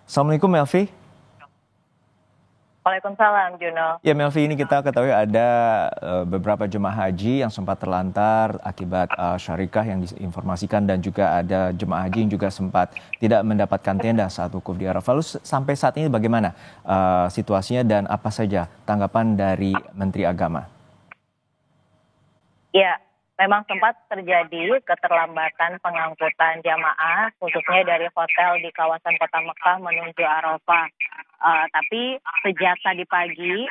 Assalamualaikum Melvi. Waalaikumsalam, Juno. Ya Melvi, ini kita ketahui ada beberapa jemaah haji yang sempat terlantar akibat syarikah yang diinformasikan dan juga ada jemaah haji yang juga sempat tidak mendapatkan tenda saat wukuf di Arafah. Lalu sampai saat ini bagaimana situasinya dan apa saja tanggapan dari Menteri Agama? Ya, memang sempat terjadi keterlambatan pengangkutan jamaah, khususnya dari hotel di kawasan Kota Mekah menuju Arafah. Tapi sejak tadi pagi,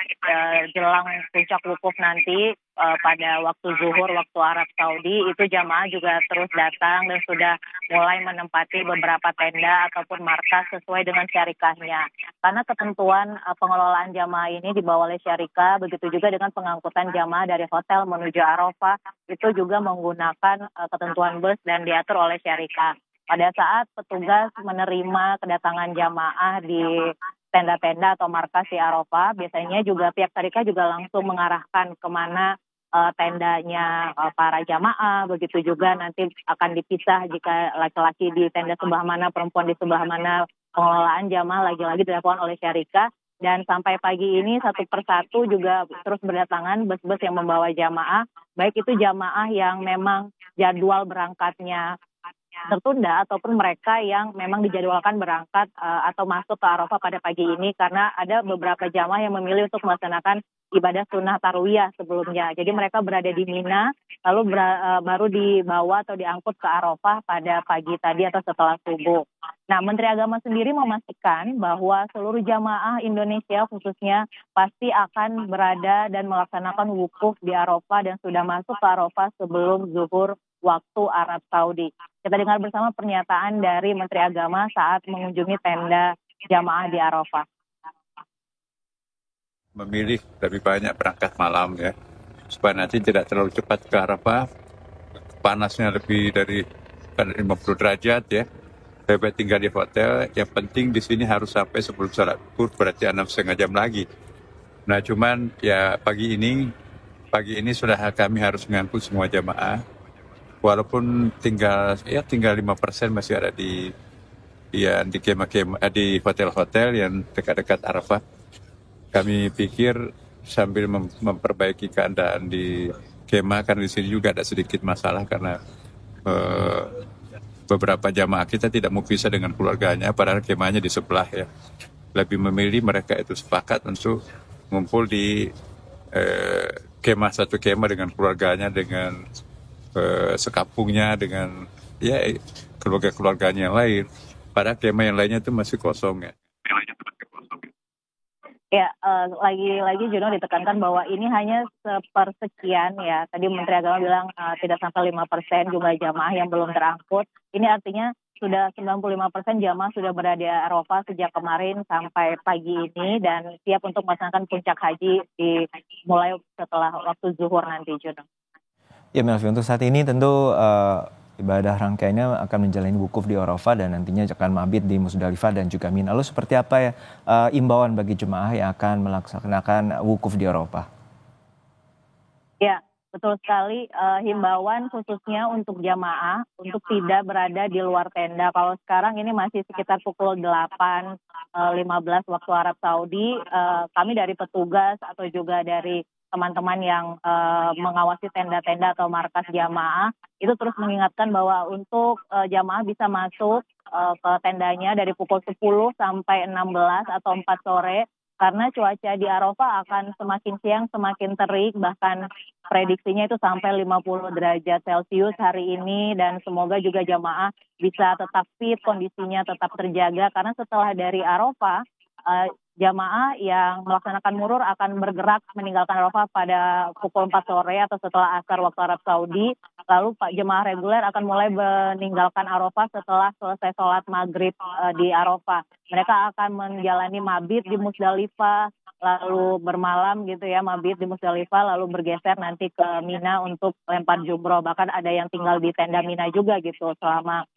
jelang puncak wukuf nanti pada waktu zuhur, waktu Arab Saudi, itu jamaah juga terus datang dan sudah mulai menempati beberapa tenda ataupun markas sesuai dengan syarikahnya. Karena ketentuan pengelolaan jamaah ini dibawa oleh syarikah, begitu juga dengan pengangkutan jamaah dari hotel menuju Arafah, itu juga menggunakan ketentuan bus dan diatur oleh syarikah. Pada saat petugas menerima kedatangan jamaah di tenda-tenda atau markas di Arafah, biasanya juga pihak syarikah juga langsung mengarahkan kemana tendanya para jamaah, begitu juga nanti akan dipisah jika laki-laki di tenda sebelah mana, perempuan di sebelah mana. Pengelolaan jamaah lagi-lagi dilakukan oleh syarikah. Dan sampai pagi ini satu persatu juga terus berdatangan bus-bus yang membawa jamaah, baik itu jamaah yang memang jadwal berangkatnya tertunda ataupun mereka yang memang dijadwalkan berangkat atau masuk ke Arafah pada pagi ini, karena ada beberapa jamaah yang memilih untuk melaksanakan ibadah sunnah tarwiyah sebelumnya. Jadi mereka berada di Mina lalu baru dibawa atau diangkut ke Arafah pada pagi tadi atau setelah subuh. Nah, Menteri Agama sendiri memastikan bahwa seluruh jamaah Indonesia khususnya pasti akan berada dan melaksanakan wukuf di Arafah dan sudah masuk ke Arafah sebelum zuhur waktu Arab Saudi. Kita dengar bersama pernyataan dari Menteri Agama saat mengunjungi tenda jamaah di Arafah. Memilih lebih banyak berangkat malam ya, supaya nanti tidak terlalu cepat ke Arafah, panasnya lebih dari 50 derajat ya. Lebih tinggal di hotel, yang penting di sini harus sampai sebelum sholat zuhur, berarti 6,5 jam lagi. Nah cuman ya pagi ini sudah kami harus mengangkut semua jamaah, walaupun tinggal 5% masih ada di kemah-kemah di hotel-hotel yang dekat-dekat Arafah. Kami pikir sambil memperbaiki keadaan di kemah, karena di sini juga ada sedikit masalah karena beberapa jamaah kita tidak mau pisah dengan keluarganya, padahal kemahnya di sebelah ya. Lebih memilih mereka itu sepakat untuk ngumpul di satu kemah dengan keluarganya, dengan sekampungnya, dengan ya keluarga-keluarganya yang lain. Padahal kemah yang lainnya itu masih kosong ya. Ya, lagi-lagi Juno ditekankan bahwa ini hanya sepersekian ya. Tadi Menteri Agama bilang tidak sampai 5% jumlah jamaah yang belum terangkut. Ini artinya sudah 95% jamaah sudah berada di Arafah sejak kemarin sampai pagi ini dan siap untuk melaksanakan puncak haji mulai setelah waktu zuhur nanti, Juno. Ya Melvi, untuk saat ini tentu ibadah rangkaiannya akan menjalani wukuf di Arafah dan nantinya akan mabit di Musdalifah dan juga Mina. Lalu seperti apa ya imbauan bagi jemaah yang akan melaksanakan wukuf di Arafah? Ya, betul sekali. Himbauan khususnya untuk jamaah untuk tidak berada di luar tenda. Kalau sekarang ini masih sekitar pukul 8.15 waktu Arab Saudi, kami dari petugas atau juga dari teman-teman yang mengawasi tenda-tenda atau markas jamaah itu terus mengingatkan bahwa untuk jamaah bisa masuk ke tendanya dari pukul 10 sampai 16 atau 4 sore, karena cuaca di Arafah akan semakin siang semakin terik, bahkan prediksinya itu sampai 50 derajat Celcius hari ini, dan semoga juga jamaah bisa tetap fit, kondisinya tetap terjaga, karena setelah dari Arafah jamaah yang melaksanakan murur akan bergerak meninggalkan Arafah pada pukul 4 sore atau setelah asar waktu Arab Saudi. Lalu jemaah reguler akan mulai meninggalkan Arafah setelah selesai sholat maghrib di Arafah. Mereka akan menjalani mabit di Musdalifah, lalu bermalam gitu ya, mabit di Musdalifah, lalu bergeser nanti ke Mina untuk lempar jumroh. Bahkan ada yang tinggal di tenda Mina juga gitu selama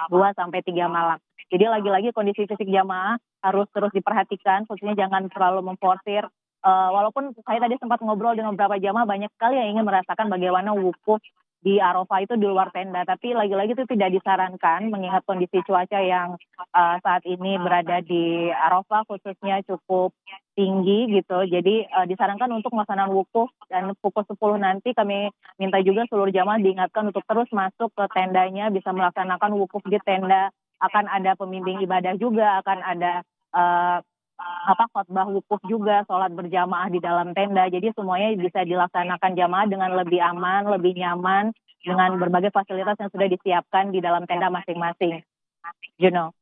2 sampai 3 malam. Jadi lagi-lagi kondisi fisik jamaah harus terus diperhatikan, khususnya jangan terlalu memforsir. Walaupun saya tadi sempat ngobrol dengan beberapa jamaah, banyak sekali yang ingin merasakan bagaimana wukuf di Arafah itu di luar tenda, tapi lagi-lagi itu tidak disarankan mengingat kondisi cuaca yang saat ini berada di Arafah khususnya cukup tinggi gitu. Jadi disarankan untuk melaksanakan wukuf, dan pukul 10 nanti kami minta juga seluruh jamaah diingatkan untuk terus masuk ke tendanya, bisa melaksanakan wukuf di tenda. Akan ada pembimbing ibadah juga, akan ada khotbah wukuf juga, sholat berjamaah di dalam tenda. Jadi semuanya bisa dilaksanakan jamaah dengan lebih aman, lebih nyaman, dengan berbagai fasilitas yang sudah disiapkan di dalam tenda masing-masing. Juno.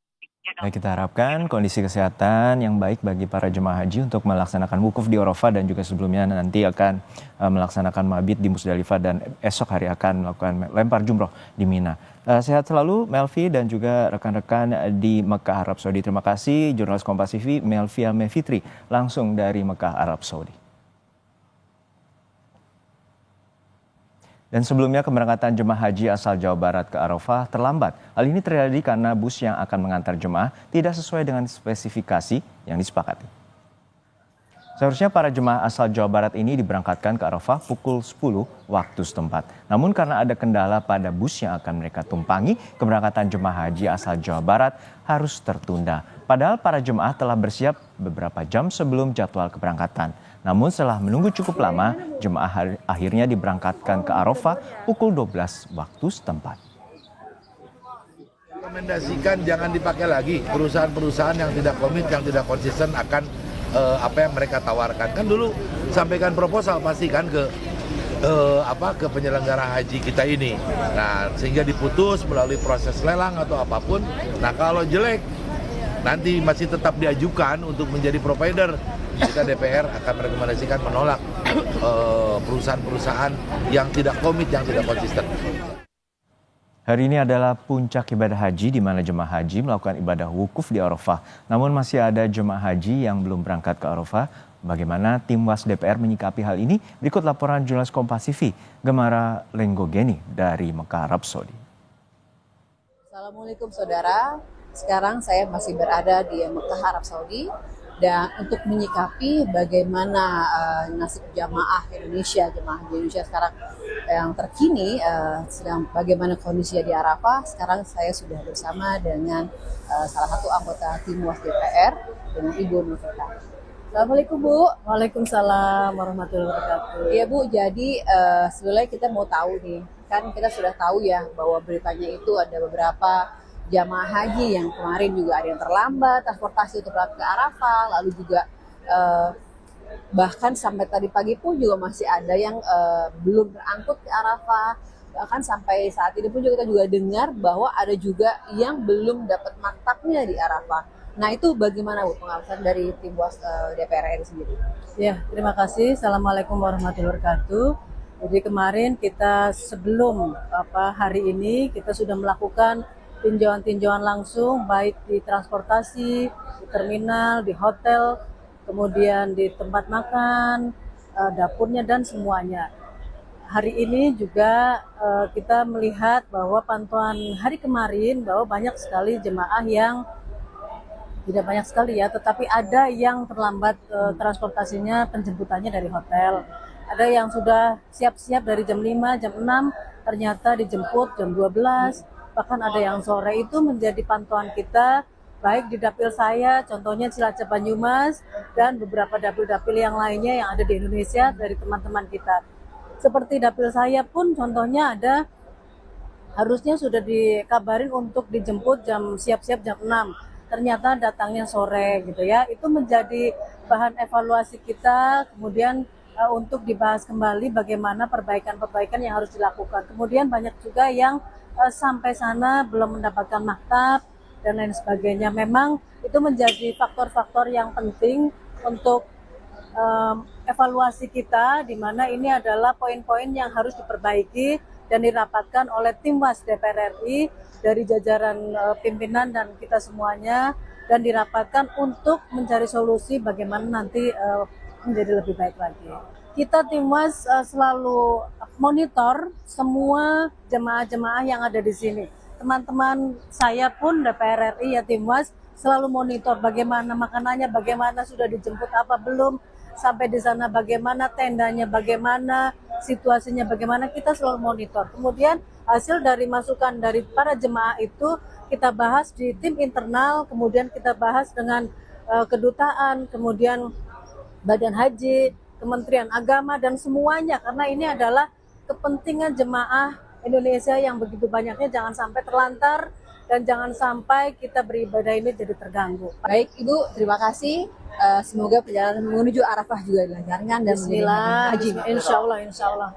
Baik, kita harapkan kondisi kesehatan yang baik bagi para jemaah haji untuk melaksanakan wukuf di Arafah, dan juga sebelumnya nanti akan melaksanakan mabit di Musdalifah, dan esok hari akan melakukan lempar jumroh di Mina. Sehat selalu Melvi dan juga rekan-rekan di Mekah, Arab Saudi. Terima kasih jurnalis Kompas TV Melvia Mevitri langsung dari Mekah, Arab Saudi. Dan sebelumnya keberangkatan jemaah haji asal Jawa Barat ke Arafah terlambat. Hal ini terjadi karena bus yang akan mengantar jemaah tidak sesuai dengan spesifikasi yang disepakati. Seharusnya para jemaah asal Jawa Barat ini diberangkatkan ke Arafah pukul 10 waktu setempat. Namun karena ada kendala pada bus yang akan mereka tumpangi, keberangkatan jemaah haji asal Jawa Barat harus tertunda. Padahal para jemaah telah bersiap beberapa jam sebelum jadwal keberangkatan. Namun setelah menunggu cukup lama, jemaah akhirnya diberangkatkan ke Arafah pukul 12 waktu setempat. Rekomendasikan jangan dipakai lagi perusahaan-perusahaan yang tidak komit, yang tidak konsisten akan apa yang mereka tawarkan. Kan dulu sampaikan proposal pasti kan ke penyelenggara haji kita ini. Nah, sehingga diputus melalui proses lelang atau apapun. Nah, kalau jelek nanti masih tetap diajukan untuk menjadi provider. Kita DPR akan merekomendasikan menolak perusahaan-perusahaan yang tidak komit, yang tidak konsisten. Hari ini adalah puncak ibadah haji di mana jemaah haji melakukan ibadah wukuf di Arafah. Namun masih ada jemaah haji yang belum berangkat ke Arafah. Bagaimana tim Was DPR menyikapi hal ini? Berikut laporan jurnalis Kompas TV Gemara Lenggogeni dari Mekah, Arab Saudi. Assalamualaikum saudara, sekarang saya masih berada di Mekah, Arab Saudi. Dan untuk menyikapi bagaimana nasib jamaah Indonesia sekarang yang terkini, sedang bagaimana kondisinya di Arafah, sekarang saya sudah bersama dengan salah satu anggota tim Was DPR, dengan Ibu Nurfita. Assalamualaikum Bu. Waalaikumsalam warahmatullahi wabarakatuh. Iya Bu, jadi sebenarnya kita mau tahu nih, kan kita sudah tahu ya bahwa beritanya itu ada beberapa jamaah haji yang kemarin juga ada yang terlambat transportasi untuk berangkat ke Arafah, lalu juga bahkan sampai tadi pagi pun juga masih ada yang belum terangkut ke Arafah, bahkan sampai saat ini pun juga kita juga dengar bahwa ada juga yang belum dapat maktabnya di Arafah. Nah itu bagaimana Bu pengawasan dari tim Was DPR RI sendiri? Ya, terima kasih. Assalamualaikum warahmatullahi wabarakatuh. Jadi kemarin kita sebelum hari ini kita sudah melakukan tinjauan-tinjauan langsung baik di transportasi, di terminal, di hotel, kemudian di tempat makan, dapurnya dan semuanya. Hari ini juga kita melihat bahwa pantauan hari kemarin bahwa banyak sekali jemaah yang tidak banyak sekali ya, tetapi ada yang terlambat transportasinya, penjemputannya dari hotel. Ada yang sudah siap-siap dari jam 5, jam 6, ternyata dijemput jam 12. Bahkan ada yang sore. Itu menjadi pantauan kita baik di dapil saya, contohnya Cilacap Banyumas, dan beberapa dapil-dapil yang lainnya yang ada di Indonesia dari teman-teman kita. Seperti dapil saya pun contohnya ada harusnya sudah dikabarin untuk dijemput siap-siap jam 6. Ternyata datangnya sore gitu ya. Itu menjadi bahan evaluasi kita, kemudian untuk dibahas kembali bagaimana perbaikan-perbaikan yang harus dilakukan. Kemudian banyak juga yang sampai sana belum mendapatkan maktab dan lain sebagainya. Memang itu menjadi faktor-faktor yang penting untuk evaluasi kita, di mana ini adalah poin-poin yang harus diperbaiki dan dirapatkan oleh tim Was DPR RI dari jajaran pimpinan dan kita semuanya, dan dirapatkan untuk mencari solusi bagaimana nanti menjadi lebih baik lagi. Kita tim Was selalu monitor semua jemaah-jemaah yang ada di sini. Teman-teman saya pun DPR RI ya tim Was selalu monitor bagaimana makanannya, bagaimana sudah dijemput apa belum, sampai di sana bagaimana tendanya, bagaimana situasinya bagaimana, kita selalu monitor. Kemudian hasil dari masukan dari para jemaah itu kita bahas di tim internal, kemudian kita bahas dengan kedutaan, kemudian Badan Haji, Kementerian Agama, dan semuanya, karena ini adalah kepentingan jemaah Indonesia yang begitu banyaknya, jangan sampai terlantar dan jangan sampai kita beribadah ini jadi terganggu. Baik Ibu, terima kasih. Semoga perjalanan menuju Arafah juga dilancarkan dan Bismillah, haji. insya Allah.